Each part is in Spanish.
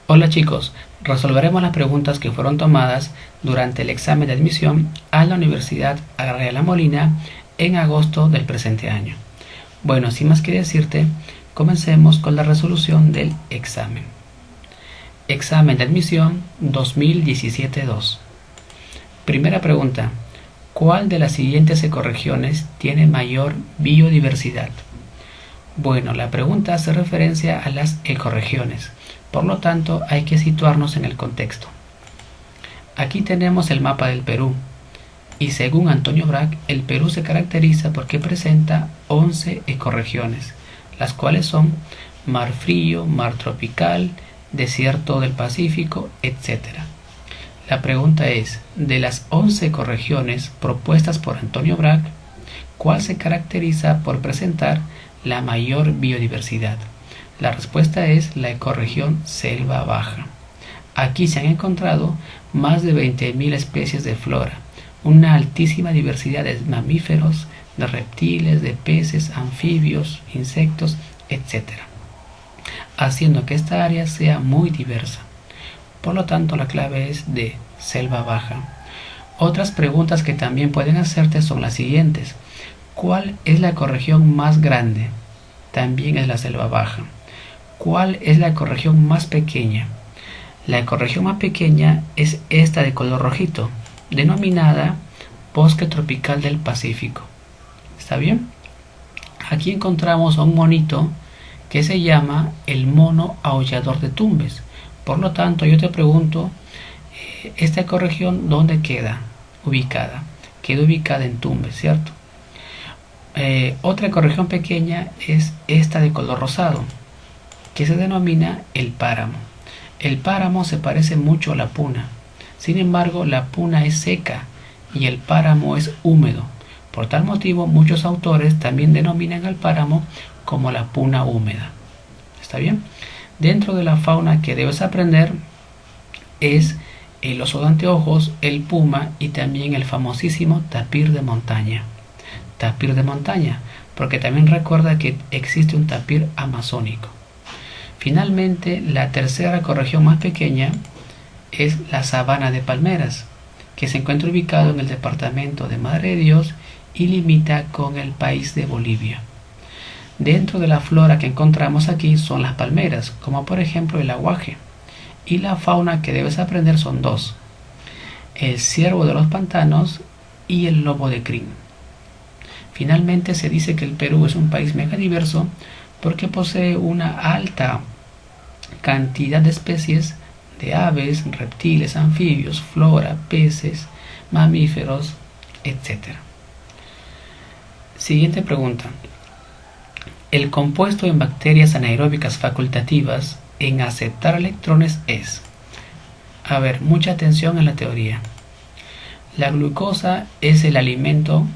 Hola chicos, resolveremos las preguntas que fueron tomadas durante el examen de admisión a la Universidad Agraria La Molina en agosto del presente año. Bueno, sin más que decirte, comencemos con la resolución del examen. Examen de admisión 2017-2. Primera pregunta. ¿Cuál de las siguientes ecorregiones tiene mayor biodiversidad? Bueno, la pregunta hace referencia a las ecorregiones. Por lo tanto, hay que situarnos en el contexto. Aquí tenemos el mapa del Perú. Y según Antonio Brac, el Perú se caracteriza porque presenta 11 ecorregiones, las cuales son mar frío, mar tropical, desierto del Pacífico, etc. La pregunta es, de las 11 ecorregiones propuestas por Antonio Brac, ¿cuál se caracteriza por presentar la mayor biodiversidad? La respuesta es la ecorregión Selva Baja. Aquí se han encontrado más de 20.000 especies de flora, una altísima diversidad de mamíferos, de reptiles, de peces, anfibios, insectos, etc., haciendo que esta área sea muy diversa. Por lo tanto, la clave es de Selva Baja. Otras preguntas que también pueden hacerte son las siguientes. ¿Cuál es la ecorregión más grande? También es la Selva Baja. ¿Cuál es la ecorregión más pequeña? La ecorregión más pequeña es esta de color rojito, denominada Bosque Tropical del Pacífico. ¿Está bien? Aquí encontramos a un monito que se llama el mono aullador de Tumbes. Por lo tanto, yo te pregunto, ¿esta ecorregión dónde queda ubicada? Queda ubicada en Tumbes, ¿cierto? Otra ecorregión pequeña es esta de color rosado, que se denomina el páramo. El páramo se parece mucho a la puna. Sin embargo, la puna es seca y el páramo es húmedo. Por tal motivo, muchos autores también denominan al páramo como la puna húmeda. ¿Está bien? Dentro de la fauna que debes aprender es el oso de anteojos, el puma y también el famosísimo tapir de montaña. Tapir de montaña, porque también recuerda que existe un tapir amazónico. Finalmente, la tercera ecorregión más pequeña es la sabana de palmeras, que se encuentra ubicado en el departamento de Madre de Dios y limita con el país de Bolivia. Dentro de la flora que encontramos aquí son las palmeras, como por ejemplo el aguaje. Y la fauna que debes aprender son dos: el ciervo de los pantanos y el lobo de crin. Finalmente, se dice que el Perú es un país megadiverso porque posee una alta cantidad de especies de aves, reptiles, anfibios, flora, peces, mamíferos, etc. Siguiente pregunta. El compuesto en bacterias anaeróbicas facultativas en aceptar electrones es... A ver, mucha atención en la teoría. La glucosa es el alimento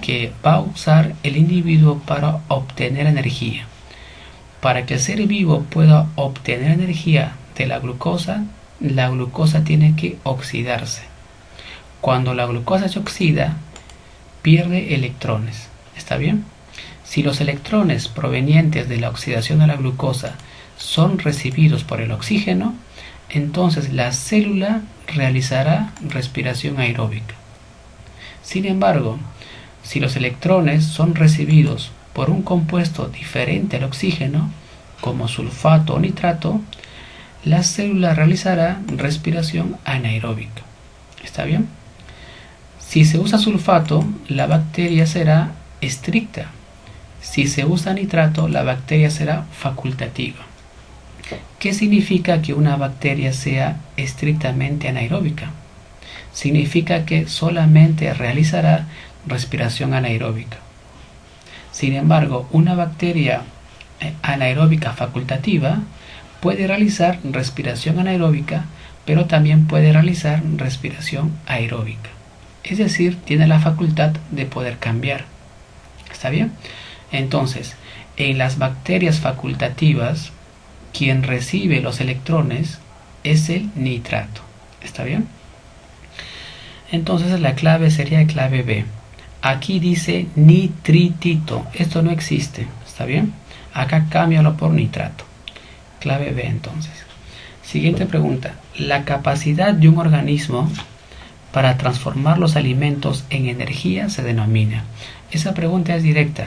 que va a usar el individuo para obtener energía. Para que el ser vivo pueda obtener energía de la glucosa tiene que oxidarse. Cuando la glucosa se oxida, pierde electrones. ¿Está bien? Si los electrones provenientes de la oxidación de la glucosa son recibidos por el oxígeno, entonces la célula realizará respiración aeróbica. Sin embargo, si los electrones son recibidos por un compuesto diferente al oxígeno, como sulfato o nitrato, la célula realizará respiración anaeróbica. ¿Está bien? Si se usa sulfato, la bacteria será estricta. Si se usa nitrato, la bacteria será facultativa. ¿Qué significa que una bacteria sea estrictamente anaeróbica? Significa que solamente realizará respiración anaeróbica. Sin embargo, una bacteria anaeróbica facultativa puede realizar respiración anaeróbica, pero también puede realizar respiración aeróbica. Es decir, tiene la facultad de poder cambiar. ¿Está bien? Entonces, en las bacterias facultativas, quien recibe los electrones es el nitrato. ¿Está bien? Entonces la clave sería clave B. Aquí dice nitritito. Esto no existe. ¿Está bien? Acá cámbialo por nitrato. Clave B entonces. Siguiente pregunta. La capacidad de un organismo para transformar los alimentos en energía se denomina. Esa pregunta es directa.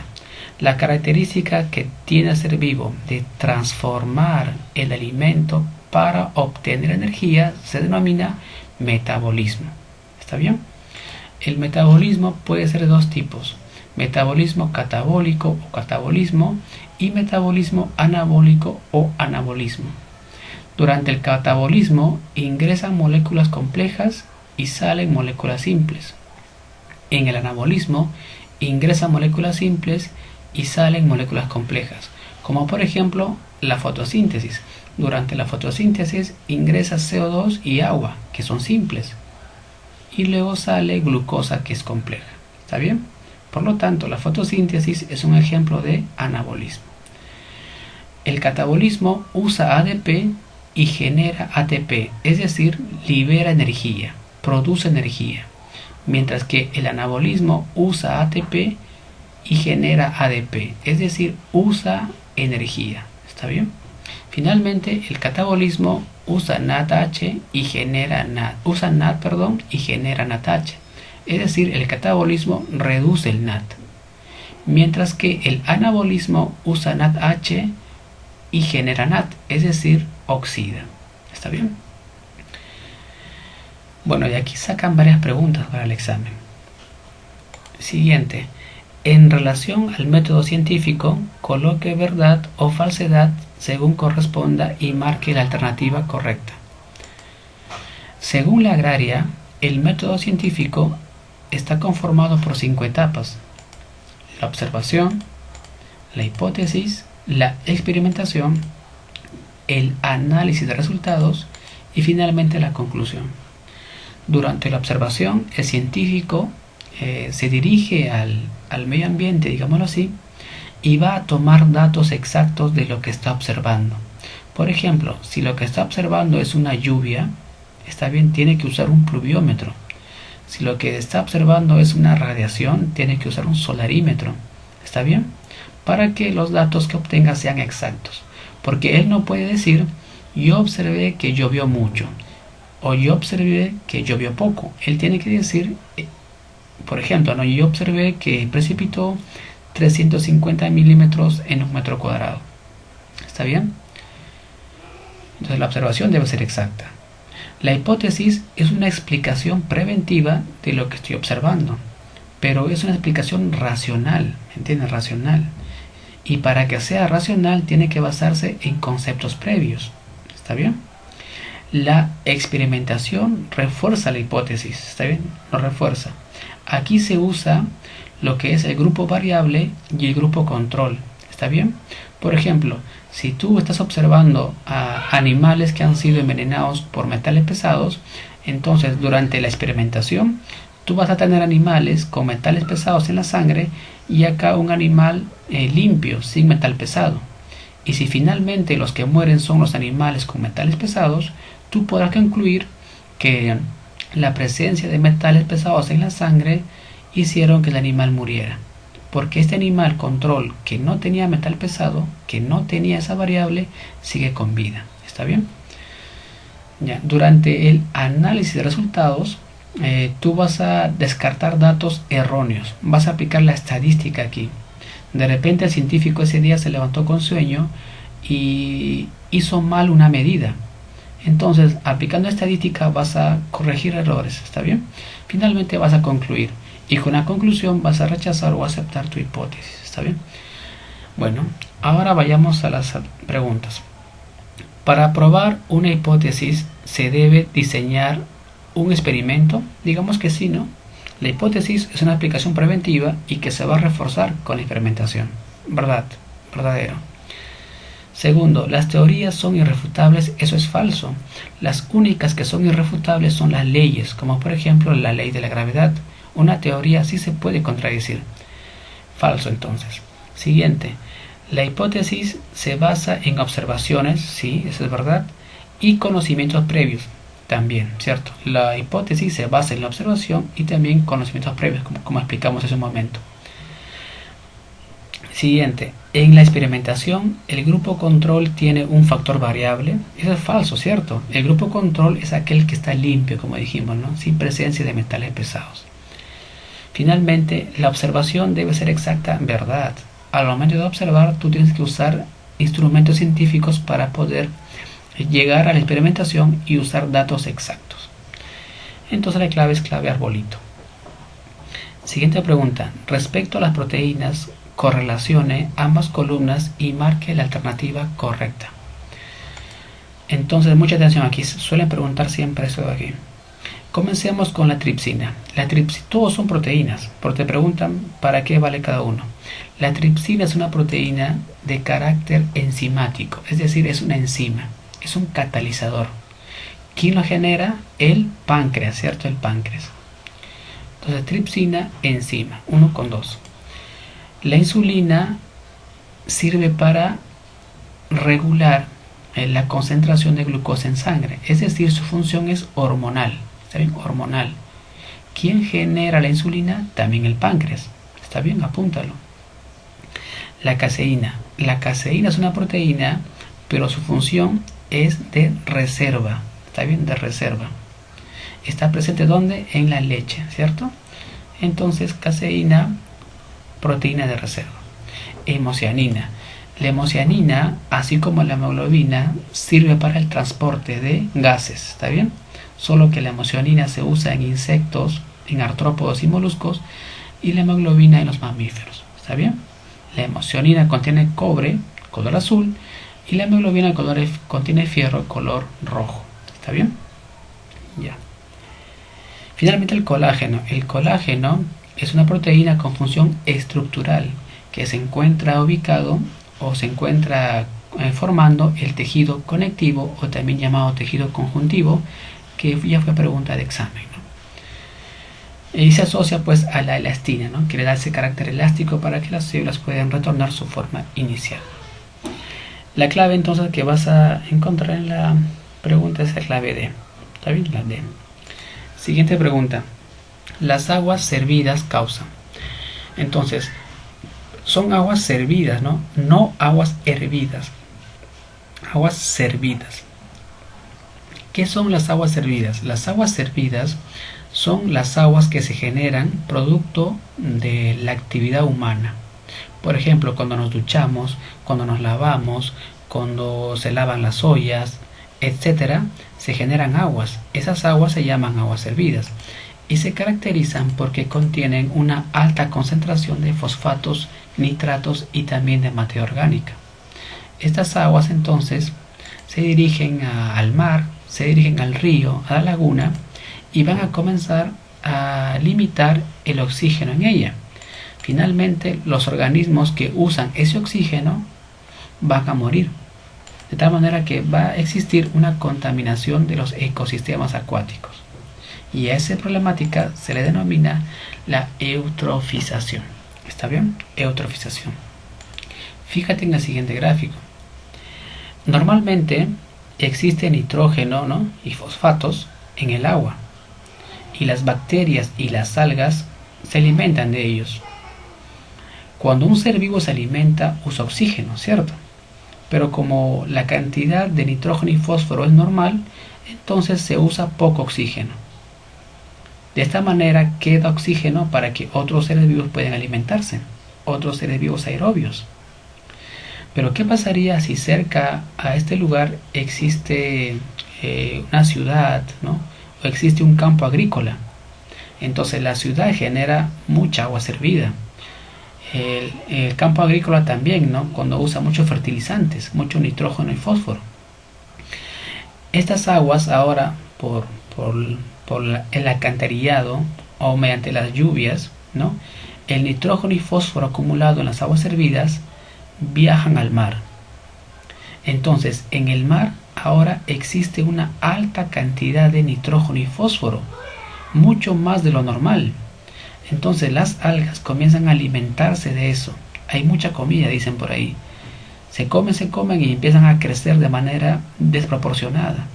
La característica que tiene el ser vivo de transformar el alimento para obtener energía se denomina metabolismo. ¿Está bien? El metabolismo puede ser de dos tipos: metabolismo catabólico o catabolismo y metabolismo anabólico o anabolismo. Durante el catabolismo ingresan moléculas complejas y salen moléculas simples. En el anabolismo ingresan moléculas simples y salen moléculas complejas, como por ejemplo la fotosíntesis. Durante la fotosíntesis ingresa CO2 y agua, que son simples, y luego sale glucosa, que es compleja. ¿Está bien? Por lo tanto, la fotosíntesis es un ejemplo de anabolismo. El catabolismo usa ADP y genera ATP, es decir, libera energía, produce energía, mientras que el anabolismo usa ATP y genera ADP, es decir, usa energía. ¿Está bien? Finalmente, el catabolismo usa NADH y genera y genera NADH, es decir, el catabolismo reduce el NAD, mientras que el anabolismo usa NADH y genera NAD, es decir, oxida. ¿Está bien? Bueno, y aquí sacan varias preguntas para el examen. Siguiente. En relación al método científico, coloque verdad o falsedad según corresponda y marque la alternativa correcta. Según la agraria, el método científico está conformado por 5 etapas: la observación, la hipótesis, la experimentación, el análisis de resultados y finalmente la conclusión. Durante la observación, el científico se dirige al medio ambiente, digámoslo así, y va a tomar datos exactos de lo que está observando. Por ejemplo, si lo que está observando es una lluvia, está bien, tiene que usar un pluviómetro. Si lo que está observando es una radiación, tiene que usar un solarímetro. ¿Está bien? Para que los datos que obtenga sean exactos. Porque él no puede decir: yo observé que llovió mucho o yo observé que llovió poco. Él tiene que decir, por ejemplo, ¿no?, yo observé que precipitó 350 milímetros en un metro cuadrado. ¿Está bien? Entonces la observación debe ser exacta. La hipótesis es una explicación preventiva de lo que estoy observando, pero es una explicación racional, ¿entiendes? Racional. Y para que sea racional tiene que basarse en conceptos previos. ¿Está bien? La experimentación refuerza la hipótesis. ¿Está bien? Lo refuerza. Aquí se usa lo que es el grupo variable y el grupo control. ¿Está bien? Por ejemplo, si tú estás observando a animales que han sido envenenados por metales pesados, entonces durante la experimentación tú vas a tener animales con metales pesados en la sangre y acá un animal limpio, sin metal pesado. Y si finalmente los que mueren son los animales con metales pesados, tú podrás concluir que la presencia de metales pesados en la sangre hicieron que el animal muriera, porque este animal control que no tenía metal pesado, que no tenía esa variable, sigue con vida. ¿Está bien? Ya, durante el análisis de resultados, tú vas a descartar datos erróneos, vas a aplicar la estadística aquí. De repente el científico ese día se levantó con sueño y hizo mal una medida. Entonces, aplicando estadística vas a corregir errores. ¿Está bien? Finalmente vas a concluir, y con la conclusión vas a rechazar o aceptar tu hipótesis. ¿Está bien? Bueno, ahora vayamos a las preguntas. Para probar una hipótesis se debe diseñar un experimento. Digamos que sí, ¿no? La hipótesis es una aplicación preventiva y que se va a reforzar con la experimentación. ¿Verdad? Verdadero. Segundo, las teorías son irrefutables. Eso es falso. Las únicas que son irrefutables son las leyes, como por ejemplo la ley de la gravedad. Una teoría sí se puede contradecir. Falso, entonces. Siguiente. La hipótesis se basa en observaciones, sí, eso es verdad, y conocimientos previos, también, ¿cierto? La hipótesis se basa en la observación y también conocimientos previos, como explicamos hace un momento. Siguiente, en la experimentación el grupo control tiene un factor variable. Eso es falso, ¿cierto? El grupo control es aquel que está limpio, como dijimos, ¿no? Sin presencia de metales pesados. Finalmente, la observación debe ser exacta, verdad. Al momento de observar, tú tienes que usar instrumentos científicos para poder llegar a la experimentación y usar datos exactos. Entonces la clave es clave arbolito. Siguiente pregunta. Respecto a las proteínas, correlacione ambas columnas y marque la alternativa correcta. Entonces, mucha atención aquí. Suelen preguntar siempre eso de aquí. Comencemos con la tripsina. Todos son proteínas, pero te preguntan para qué vale cada uno. La tripsina es una proteína de carácter enzimático, es decir, es una enzima, es un catalizador. ¿Quién lo genera? El páncreas, ¿cierto? El páncreas. Entonces, tripsina, enzima, 1 con 2. La insulina sirve para regular la concentración de glucosa en sangre, es decir, su función es hormonal. ¿Está bien? Hormonal. ¿Quién genera la insulina? También el páncreas. ¿Está bien? Apúntalo. La caseína. La caseína es una proteína, pero su función es de reserva. ¿Está bien? De reserva. ¿Está presente dónde? En la leche, ¿cierto? Entonces, caseína, proteína de reserva. Hemocianina. La hemocianina, así como la hemoglobina, sirve para el transporte de gases. ¿Está bien? Solo que la hemocianina se usa en insectos, en artrópodos y moluscos, y la hemoglobina en los mamíferos. ¿Está bien? La hemocianina contiene cobre, color azul, y la hemoglobina contiene fierro, color rojo. ¿Está bien? Ya. Finalmente el colágeno. El colágeno es una proteína con función estructural que se encuentra ubicado o se encuentra formando el tejido conectivo o también llamado tejido conjuntivo, que ya fue pregunta de examen, ¿no? Y se asocia pues a la elastina, ¿no? Que le da ese carácter elástico para que las células puedan retornar su forma inicial. La clave entonces que vas a encontrar en la pregunta es la clave D. ¿Está bien? La D. Siguiente pregunta. Las aguas servidas causan. Entonces, son aguas servidas, ¿no? No aguas hervidas. Aguas servidas. ¿Qué son las aguas servidas? Las aguas servidas son las aguas que se generan producto de la actividad humana. Por ejemplo, cuando nos duchamos, cuando nos lavamos, cuando se lavan las ollas, etcétera, se generan aguas. Esas aguas se llaman aguas servidas y se caracterizan porque contienen una alta concentración de fosfatos, nitratos y también de materia orgánica. Estas aguas entonces se dirigen al mar, se dirigen al río, a la laguna y van a comenzar a limitar el oxígeno en ella. Finalmente, los organismos que usan ese oxígeno van a morir. De tal manera que va a existir una contaminación de los ecosistemas acuáticos. Y a esa problemática se le denomina la eutrofización. ¿Está bien? Eutrofización. Fíjate en el siguiente gráfico. Normalmente existe nitrógeno, ¿no? Y fosfatos en el agua. Y las bacterias y las algas se alimentan de ellos. Cuando un ser vivo se alimenta, usa oxígeno, ¿cierto? Pero como la cantidad de nitrógeno y fósforo es normal, entonces se usa poco oxígeno. De esta manera queda oxígeno para que otros seres vivos puedan alimentarse, otros seres vivos aerobios. Pero ¿qué pasaría si cerca a este lugar existe una ciudad, ¿no? O existe un campo agrícola? Entonces la ciudad genera mucha agua servida. El campo agrícola también, ¿no? Cuando usa muchos fertilizantes, mucho nitrógeno y fósforo. Estas aguas ahora, por el alcantarillado o mediante las lluvias, ¿no? El nitrógeno y fósforo acumulado en las aguas servidas viajan al mar. Entonces, en el mar ahora existe una alta cantidad de nitrógeno y fósforo, mucho más de lo normal. Entonces las algas comienzan a alimentarse de eso. Hay mucha comida, dicen por ahí. Se comen y empiezan a crecer de manera desproporcionada.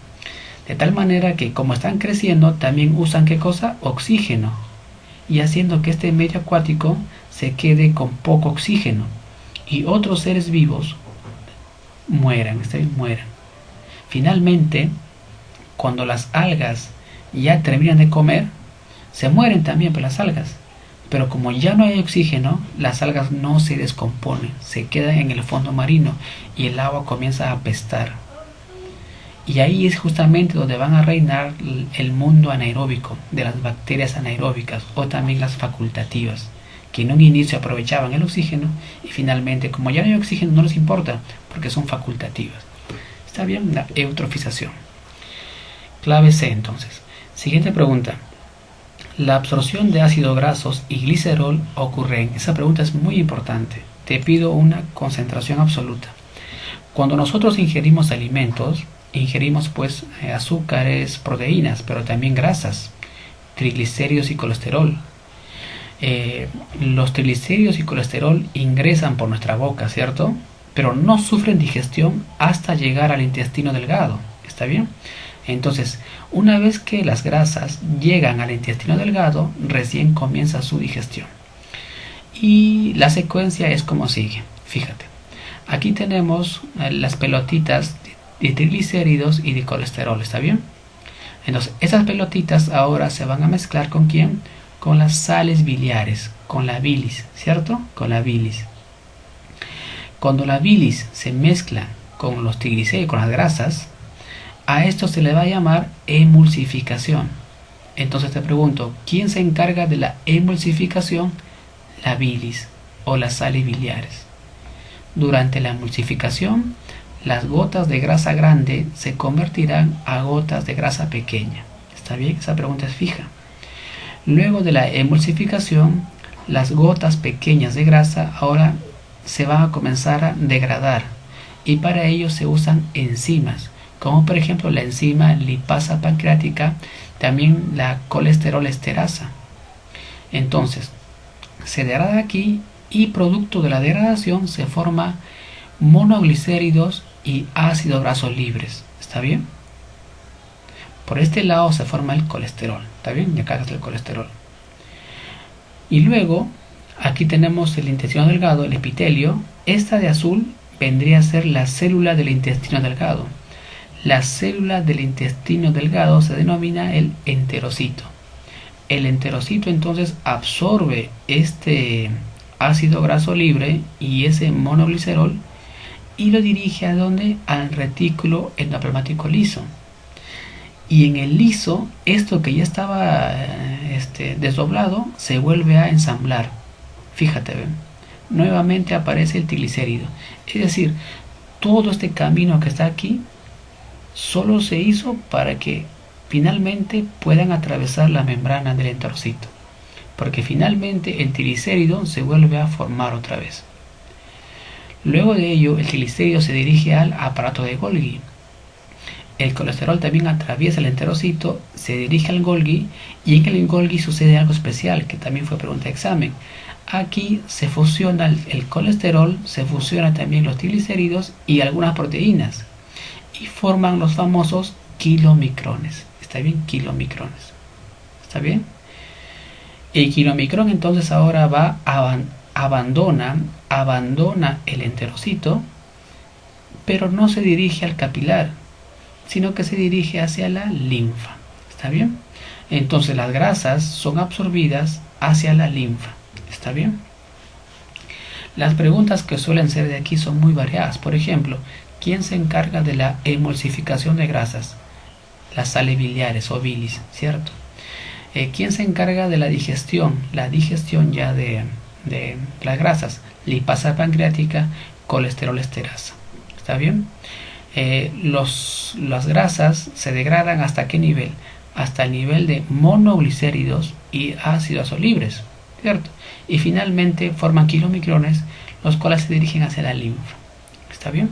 De tal manera que como están creciendo, también usan ¿qué cosa? Oxígeno. Y haciendo que este medio acuático se quede con poco oxígeno. y otros seres vivos mueran, mueran. Finalmente, cuando las algas ya terminan de comer, se mueren también por las algas. Pero como ya no hay oxígeno, las algas no se descomponen, se quedan en el fondo marino y el agua comienza a apestar. Y ahí es justamente donde van a reinar el mundo anaeróbico de las bacterias anaeróbicas o también las facultativas, que en un inicio aprovechaban el oxígeno y finalmente, como ya no hay oxígeno, no les importa porque son facultativas. ¿Está bien? La eutrofización. Clave C entonces. Siguiente pregunta. La absorción de ácidos grasos y glicerol ocurre. Esa pregunta es muy importante. Te pido una concentración absoluta. Cuando nosotros ingerimos alimentos, ingerimos pues azúcares, proteínas, pero también grasas, triglicéridos y colesterol. Los triglicéridos y colesterol ingresan por nuestra boca, ¿cierto? Pero no sufren digestión hasta llegar al intestino delgado. ¿Está bien? Entonces, una vez que las grasas llegan al intestino delgado, recién comienza su digestión. Y la secuencia es como sigue. Fíjate, aquí tenemos las pelotitas de triglicéridos y de colesterol, ¿está bien? Entonces, esas pelotitas ahora se van a mezclar ¿con quién? Con las sales biliares, con la bilis, ¿cierto? Con la bilis. Cuando la bilis se mezcla con los triglicéridos, con las grasas, a esto se le va a llamar emulsificación. Entonces te pregunto, ¿quién se encarga de la emulsificación? La bilis o las sales biliares. Durante la emulsificación, las gotas de grasa grande se convertirán a gotas de grasa pequeña. ¿Está bien? Esa pregunta es fija. Luego de la emulsificación, las gotas pequeñas de grasa ahora se van a comenzar a degradar y para ello se usan enzimas, como por ejemplo la enzima lipasa pancreática, también la colesterol esterasa. Entonces, se degrada aquí y producto de la degradación se forma monoglicéridos y ácidos grasos libres. ¿Está bien? Por este lado se forma el colesterol. ¿Está bien? Y acá está el colesterol. Y luego, aquí tenemos el intestino delgado, el epitelio. Esta de azul vendría a ser la célula del intestino delgado. La célula del intestino delgado se denomina el enterocito. El enterocito entonces absorbe este ácido graso libre y ese monoglicerol y lo dirige a ¿dónde? Al retículo endoplasmático liso. Y en el liso, esto que ya estaba desdoblado se vuelve a ensamblar. Fíjate, ¿ven? Nuevamente aparece el triglicérido. Es decir, todo este camino que está aquí solo se hizo para que finalmente puedan atravesar la membrana del enterocito, porque finalmente el triglicérido se vuelve a formar otra vez. Luego de ello, el triglicérido se dirige al aparato de Golgi. El colesterol también atraviesa el enterocito, se dirige al Golgi y en el Golgi sucede algo especial, que también fue pregunta de examen. Aquí se fusiona el colesterol, se fusionan también los triglicéridos y algunas proteínas y forman los famosos kilomicrones. ¿Está bien? Kilomicrones. ¿Está bien? El kilomicrón entonces ahora va abandona el enterocito, pero no se dirige al capilar, sino que se dirige hacia la linfa. ¿Está bien? Entonces las grasas son absorbidas hacia la linfa. ¿Está bien? Las preguntas que suelen ser de aquí son muy variadas. Por ejemplo, ¿quién se encarga de la emulsificación de grasas? Las sales biliares o bilis, ¿cierto? ¿Quién se encarga de la digestión? La digestión ya de las grasas, lipasa pancreática, colesterol esterasa. ¿Está bien? Las grasas se degradan ¿hasta qué nivel? Hasta el nivel de monoglicéridos y ácidos grasos libres, ¿cierto? Y finalmente forman kilomicrones, los cuales se dirigen hacia la linfa. ¿Está bien?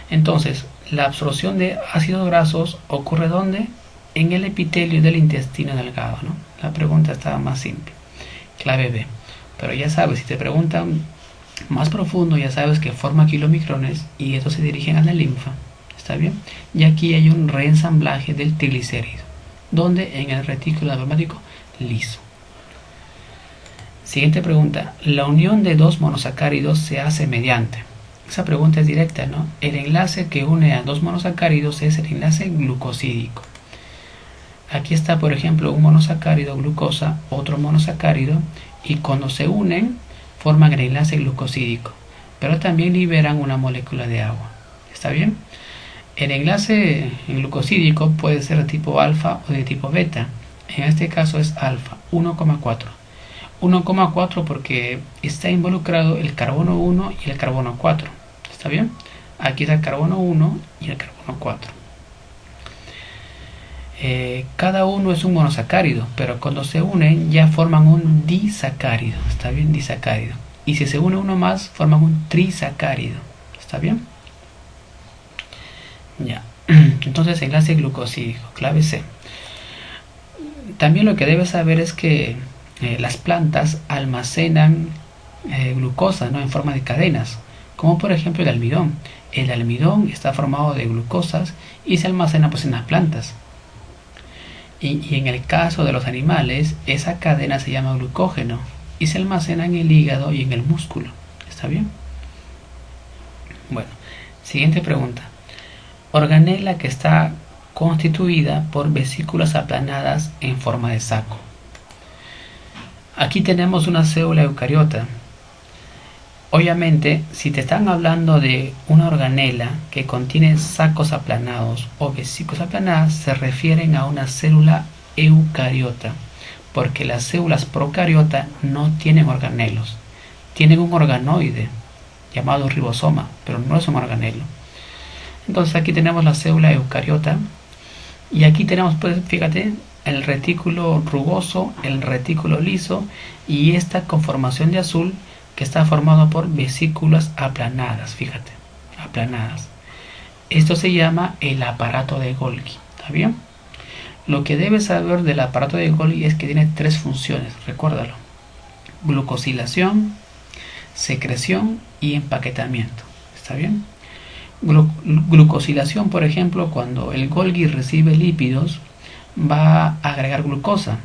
Entonces, la absorción de ácidos grasos ocurre ¿dónde? En el epitelio del intestino delgado, ¿no? La pregunta estaba más simple. Clave B. Pero ya sabes, si te preguntan más profundo, ya sabes que forma kilomicrones y estos se dirigen a la linfa. ¿Está bien? Y aquí hay un reensamblaje del triglicérido. ¿Dónde? En el retículo endoplasmático liso. Siguiente pregunta. La unión de dos monosacáridos se hace mediante. Esa pregunta es directa, ¿no? El enlace que une a dos monosacáridos es el enlace glucosídico. Aquí está, por ejemplo, un monosacárido glucosa, otro monosacárido, y cuando se unen forman el enlace glucosídico, pero también liberan una molécula de agua. ¿Está bien? El enlace glucosídico puede ser de tipo alfa o de tipo beta. En este caso es alfa, 1,4. 1,4 porque está involucrado el carbono 1 y el carbono 4. ¿Está bien? Aquí está el carbono 1 y el carbono 4. Cada uno es un monosacárido, pero cuando se unen ya forman un disacárido. ¿Está bien? Disacárido. Y si se une uno más, forman un trisacárido. ¿Está bien? Ya. Entonces, enlace glucosídico, clave C. También lo que debes saber es que las plantas almacenan glucosa, ¿no? En forma de cadenas, como por ejemplo el almidón. El almidón está formado de glucosas y se almacena pues en las plantas. Y en el caso de los animales, esa cadena se llama glucógeno y se almacena en el hígado y en el músculo. ¿Está bien? Bueno, siguiente pregunta. Organela que está constituida por vesículas aplanadas en forma de saco. Aquí tenemos una célula eucariota. Obviamente, si te están hablando de una organela que contiene sacos aplanados o vesículas aplanadas, se refieren a una célula eucariota, porque las células procariota no tienen organelos, tienen un organoide llamado ribosoma, pero no es un organelo. Entonces aquí tenemos la célula eucariota y aquí tenemos, pues fíjate, el retículo rugoso, el retículo liso y esta conformación de azul que está formado por vesículas aplanadas, fíjate, aplanadas. Esto se llama el aparato de Golgi, ¿está bien? Lo que debes saber del aparato de Golgi es que tiene tres funciones, recuérdalo: glucosilación, secreción y empaquetamiento, ¿está bien? Glucosilación, por ejemplo, cuando el Golgi recibe lípidos, va a agregar glucosa.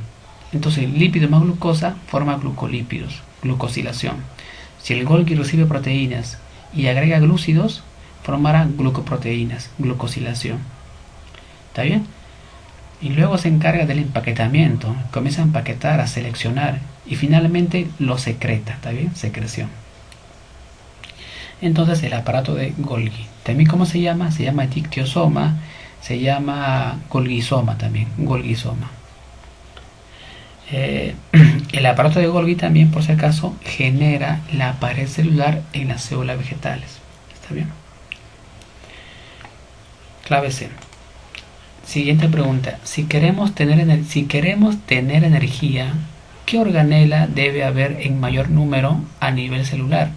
Entonces, lípido más glucosa forma glucolípidos, glucosilación. Si el Golgi recibe proteínas y agrega glúcidos, formará glucoproteínas, glucosilación. ¿Está bien? Y luego se encarga del empaquetamiento, comienza a empaquetar, a seleccionar y finalmente lo secreta, ¿está bien? Secreción. Entonces el aparato de Golgi, también ¿cómo se llama? Se llama dictiosoma, se llama golgisoma también, golgisoma. El aparato de Golgi también, por si acaso, genera la pared celular en las células vegetales. ¿Está bien? Clave C. Siguiente pregunta. Si queremos tener energía, ¿qué organela debe haber en mayor número a nivel celular?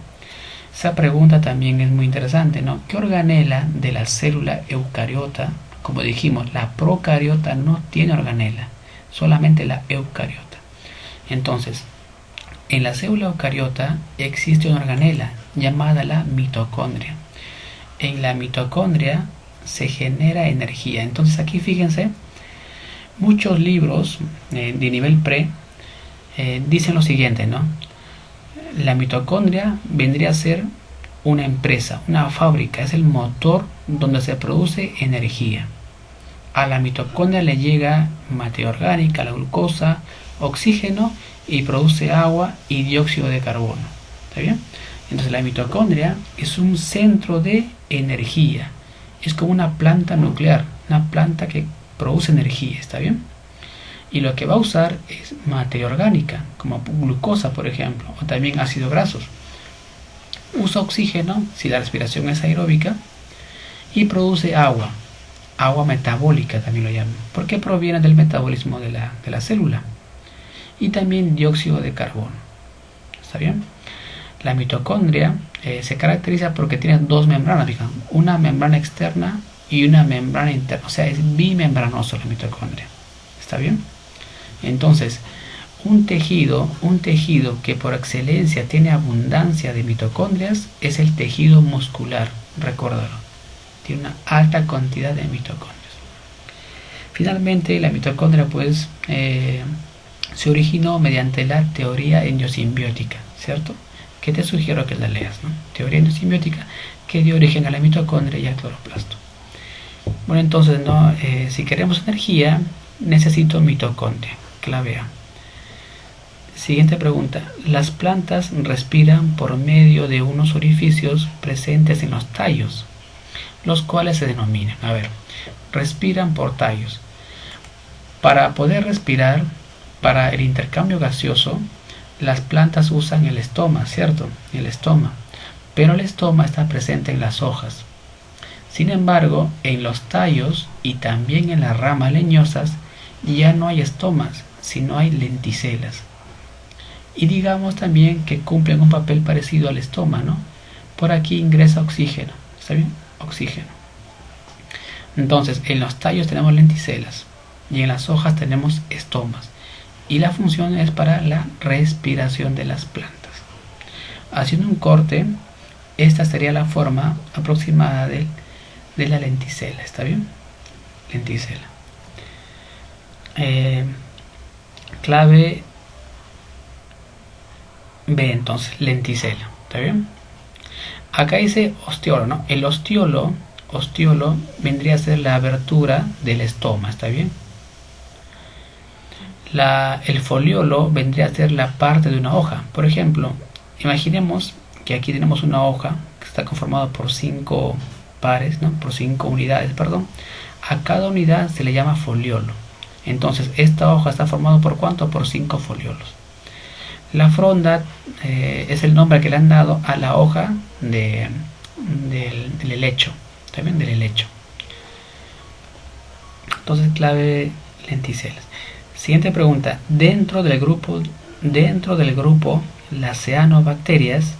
Esa pregunta también es muy interesante, ¿no? ¿Qué organela de la célula eucariota? Como dijimos, la procariota no tiene organela, solamente la eucariota. Entonces, en la célula eucariota existe una organela llamada la mitocondria. En la mitocondria se genera energía. Entonces aquí fíjense, muchos libros de nivel pre dicen lo siguiente, ¿no? La mitocondria vendría a ser una empresa, una fábrica, es el motor donde se produce energía. A la mitocondria le llega materia orgánica, la glucosa, oxígeno y produce agua y dióxido de carbono. ¿Está bien? Entonces la mitocondria es un centro de energía. Es como una planta nuclear, una planta que produce energía. ¿Está bien? Y lo que va a usar es materia orgánica, como glucosa, por ejemplo, o también ácidos grasos. Usa oxígeno si la respiración es aeróbica y produce agua. Agua metabólica también lo llaman, porque proviene del metabolismo de la célula. Y también dióxido de carbono. ¿Está bien? La mitocondria se caracteriza porque tiene dos membranas, digamos, una membrana externa y una membrana interna, o sea, es bimembranoso la mitocondria. ¿Está bien? Entonces, un tejido que por excelencia tiene abundancia de mitocondrias es el tejido muscular, recuérdalo. Tiene una alta cantidad de mitocondrias. Finalmente, la mitocondria pues se originó mediante la teoría endosimbiótica, ¿cierto? Que te sugiero que la leas, ¿no? Teoría endosimbiótica que dio origen a la mitocondria y al cloroplasto. Bueno, entonces, ¿no? Si queremos energía, necesito mitocondria, clave A. Siguiente pregunta. Las plantas respiran por medio de unos orificios presentes en los tallos, los cuales se denominan, a ver, respiran por tallos. Para poder respirar, para el intercambio gaseoso, las plantas usan el estoma, ¿cierto? El estoma. Pero el estoma está presente en las hojas. Sin embargo, en los tallos y también en las ramas leñosas ya no hay estomas, sino hay lenticelas. Y digamos también que cumplen un papel parecido al estoma, ¿no? Por aquí ingresa oxígeno, ¿está bien? Oxígeno. Entonces, en los tallos tenemos lenticelas y en las hojas tenemos estomas. Y la función es para la respiración de las plantas. Haciendo un corte, esta sería la forma aproximada de la lenticela, ¿está bien? Lenticela. Clave B, entonces, lenticela, ¿está bien? Acá dice ostiolo, ¿no? El ostiolo vendría a ser la abertura del estoma, ¿está bien? El foliolo vendría a ser la parte de una hoja. Por ejemplo, imaginemos que aquí tenemos una hoja que está conformada por 5 pares, ¿no? Por 5 unidades, perdón. A cada unidad se le llama foliolo. Entonces, esta hoja está formada por ¿cuánto? Por 5 foliolos. La fronda es el nombre que le han dado a la hoja del helecho, también del helecho. Entonces, clave lenticelas. Siguiente pregunta. Dentro del grupo las cianobacterias,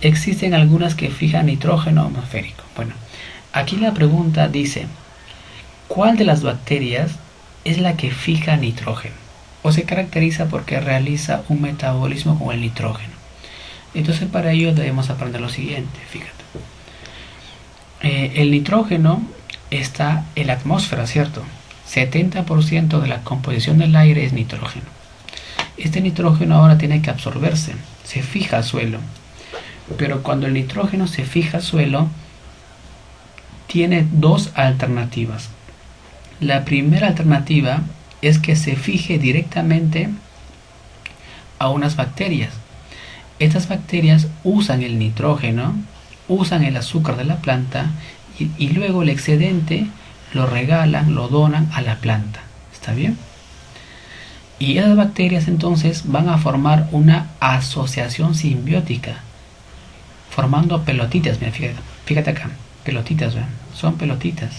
existen algunas que fijan nitrógeno atmosférico. Bueno, aquí la pregunta dice, ¿cuál de las bacterias es la que fija nitrógeno? O se caracteriza porque realiza un metabolismo con el nitrógeno. Entonces, para ello debemos aprender lo siguiente, fíjate. El nitrógeno está en la atmósfera, ¿cierto? 70% de la composición del aire es nitrógeno. Este nitrógeno ahora tiene que absorberse, se fija al suelo. Pero cuando el nitrógeno se fija al suelo, tiene dos alternativas. La primera alternativa es que se fije directamente a unas bacterias. Estas bacterias usan el nitrógeno, usan el azúcar de la planta y luego el excedente lo regalan, lo donan a la planta. ¿Está bien? Y esas bacterias entonces van a formar una asociación simbiótica, formando pelotitas. Mira, fíjate acá, pelotitas, ¿verdad? Son pelotitas.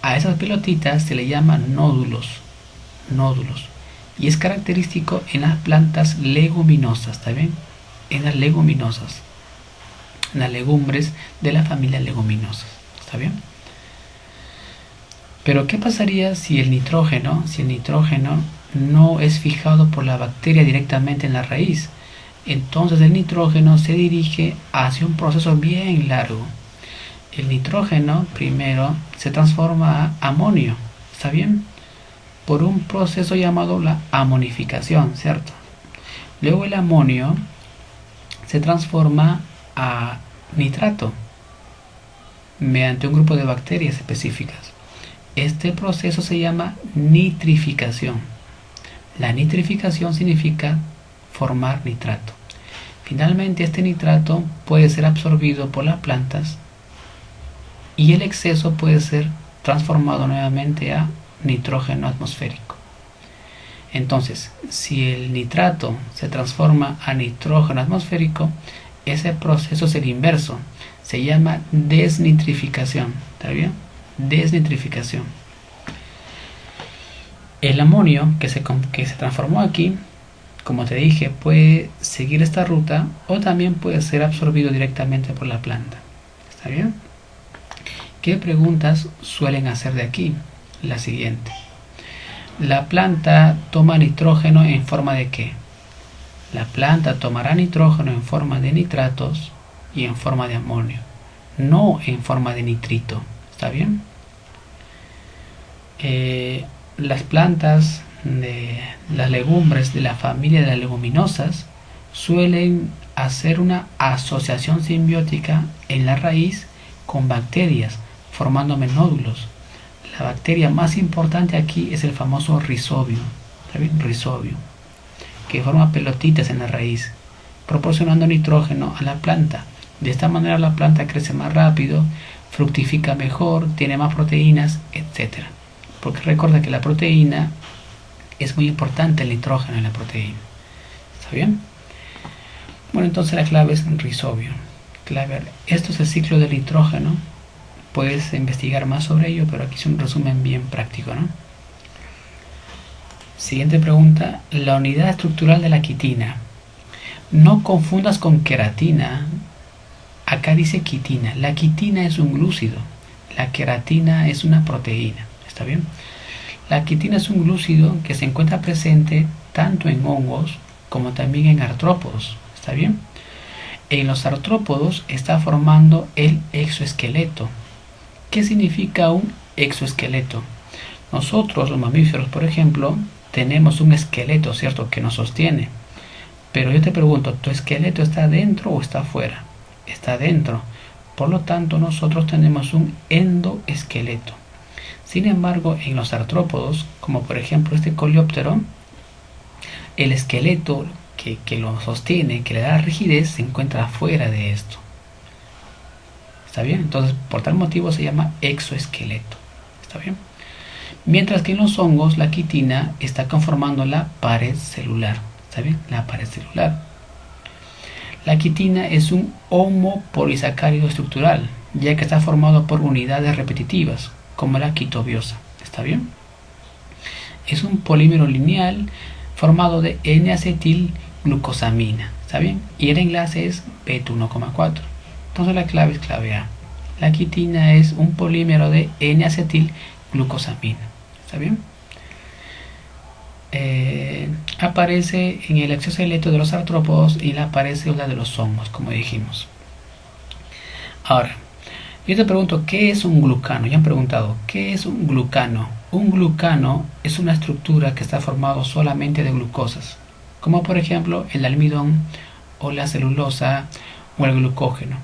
A esas pelotitas se le llaman nódulos. Y es característico en las plantas leguminosas, ¿está bien? En las leguminosas, en las legumbres de la familia leguminosas, ¿está bien? Pero ¿qué pasaría si el nitrógeno no es fijado por la bacteria directamente en la raíz? Entonces el nitrógeno se dirige hacia un proceso bien largo. El nitrógeno primero se transforma a amonio, ¿está bien? Por un proceso llamado la amonificación, ¿cierto? Luego el amonio se transforma a nitrato mediante un grupo de bacterias específicas. Este proceso se llama nitrificación. La nitrificación significa formar nitrato. Finalmente, este nitrato puede ser absorbido por las plantas y el exceso puede ser transformado nuevamente a nitrógeno atmosférico. Entonces, si el nitrato se transforma a nitrógeno atmosférico, ese proceso es el inverso. Se llama desnitrificación. ¿Está bien? Desnitrificación. El amonio que se transformó aquí, como te dije, puede seguir esta ruta o también puede ser absorbido directamente por la planta. ¿Está bien? ¿Qué preguntas suelen hacer de aquí? La siguiente. ¿La planta toma nitrógeno en forma de qué? La planta tomará nitrógeno en forma de nitratos y en forma de amonio, no en forma de nitrito. ¿Está bien? Las plantas de las legumbres de la familia de las leguminosas suelen hacer una asociación simbiótica en la raíz con bacterias, formándome nódulos. La bacteria más importante aquí es el famoso rizobio, ¿saben? Rizobio, que forma pelotitas en la raíz, proporcionando nitrógeno a la planta. De esta manera la planta crece más rápido, fructifica mejor, tiene más proteínas, etc. Porque recuerda que la proteína es muy importante, el nitrógeno en la proteína. ¿Está bien? Bueno, entonces la clave es rizobio. Clave, esto es el ciclo del nitrógeno. Puedes investigar más sobre ello, pero aquí es un resumen bien práctico, ¿no? Siguiente pregunta, la unidad estructural de la quitina. No confundas con queratina. Acá dice quitina. La quitina es un glúcido. La queratina es una proteína. ¿Está bien? La quitina es un glúcido que se encuentra presente tanto en hongos como también en artrópodos. ¿Está bien? En los artrópodos está formando el exoesqueleto. ¿Qué significa un exoesqueleto? Nosotros, los mamíferos, por ejemplo, tenemos un esqueleto, ¿cierto?, que nos sostiene. Pero yo te pregunto, ¿tu esqueleto está dentro o está afuera? Está dentro. Por lo tanto, nosotros tenemos un endoesqueleto. Sin embargo, en los artrópodos, como por ejemplo este coleóptero, el esqueleto que lo sostiene, que le da rigidez, se encuentra afuera de esto. ¿Está bien? Entonces, por tal motivo se llama exoesqueleto. ¿Está bien? Mientras que en los hongos la quitina está conformando la pared celular. ¿Está bien? La pared celular. La quitina es un homopolisacárido estructural, ya que está formado por unidades repetitivas, como la quitobiosa. ¿Está bien? Es un polímero lineal formado de N-acetilglucosamina. ¿Está bien? Y el enlace es B1,4. Entonces la clave es clave A. La quitina es un polímero de N-acetilglucosamina. ¿Está bien? Aparece en el exoesqueleto de los artrópodos y la pared celular de los hongos, como dijimos. Ahora, yo te pregunto, ¿qué es un glucano? Ya han preguntado, ¿qué es un glucano? Un glucano es una estructura que está formado solamente de glucosas, como por ejemplo el almidón o la celulosa o el glucógeno.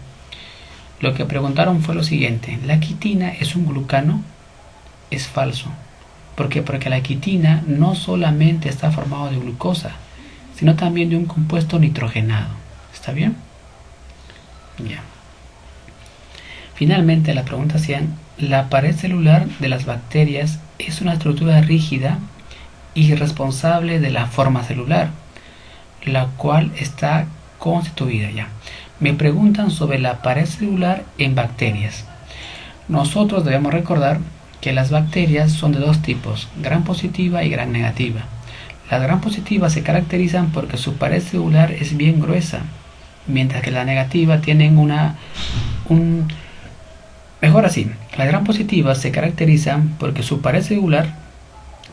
Lo que preguntaron fue lo siguiente, ¿la quitina es un glucano? Es falso. ¿Por qué? Porque la quitina no solamente está formado de glucosa, sino también de un compuesto nitrogenado. ¿Está bien? Ya. Finalmente, la pregunta hacían, ¿la pared celular de las bacterias es una estructura rígida y responsable de la forma celular, la cual está constituida ya? Me preguntan sobre la pared celular en bacterias. Nosotros debemos recordar que las bacterias son de dos tipos, gram positiva y gram negativa. Las gram positivas se caracterizan porque su pared celular es bien gruesa, mientras que las negativas tienen mejor así, las gram positivas se caracterizan porque su pared celular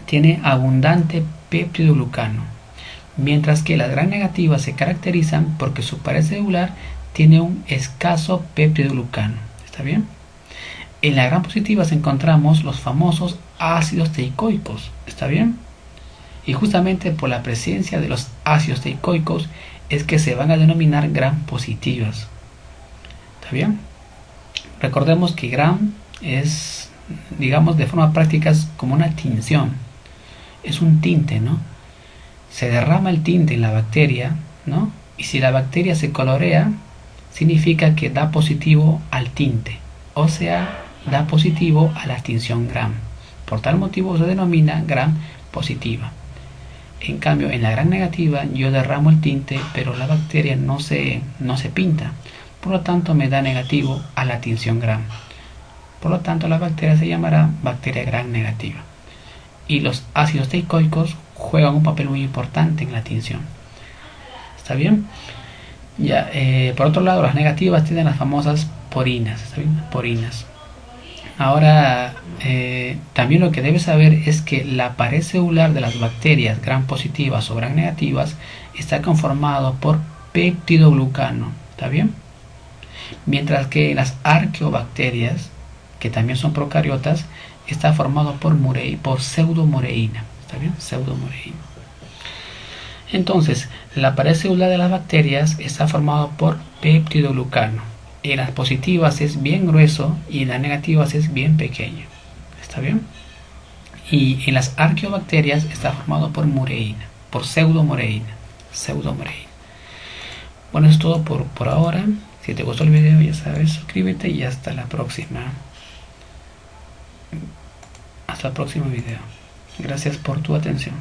tiene abundante peptidoglucano, mientras que las gram negativas se caracterizan porque su pared celular tiene un escaso peptidoglucano. ¿Está bien? En la gram positivas encontramos los famosos ácidos teicoicos. ¿Está bien? Y justamente por la presencia de los ácidos teicoicos es que se van a denominar gram positivas. ¿Está bien? Recordemos que gram es, digamos, de forma práctica es como una tinción. Es un tinte, ¿no? Se derrama el tinte en la bacteria, ¿no? Y si la bacteria se colorea, significa que da positivo al tinte. O sea, da positivo a la tinción gram. Por tal motivo se denomina gram positiva. En cambio, en la gram negativa yo derramo el tinte, pero la bacteria no se pinta. Por lo tanto, me da negativo a la tinción gram. Por lo tanto, la bacteria se llamará bacteria gram negativa. Y los ácidos teicoicos juegan un papel muy importante en la tinción. ¿Está bien? Ya, por otro lado, las negativas tienen las famosas porinas. ¿Está bien? Porinas. Ahora, también lo que debes saber es que la pared celular de las bacterias gram positivas o gram negativas está conformado por peptidoglucano. ¿Está bien? Mientras que las arqueobacterias, que también son procariotas, está formado por pseudomoreína. ¿Está bien? Pseudomoreína. Entonces, la pared celular de las bacterias está formada por peptidoglucano. En las positivas es bien grueso y en las negativas es bien pequeño. ¿Está bien? Y en las arqueobacterias está formado por mureína, por pseudomoreína. Bueno, es todo por ahora. Si te gustó el video, ya sabes, suscríbete y hasta la próxima. Hasta el próximo video. Gracias por tu atención.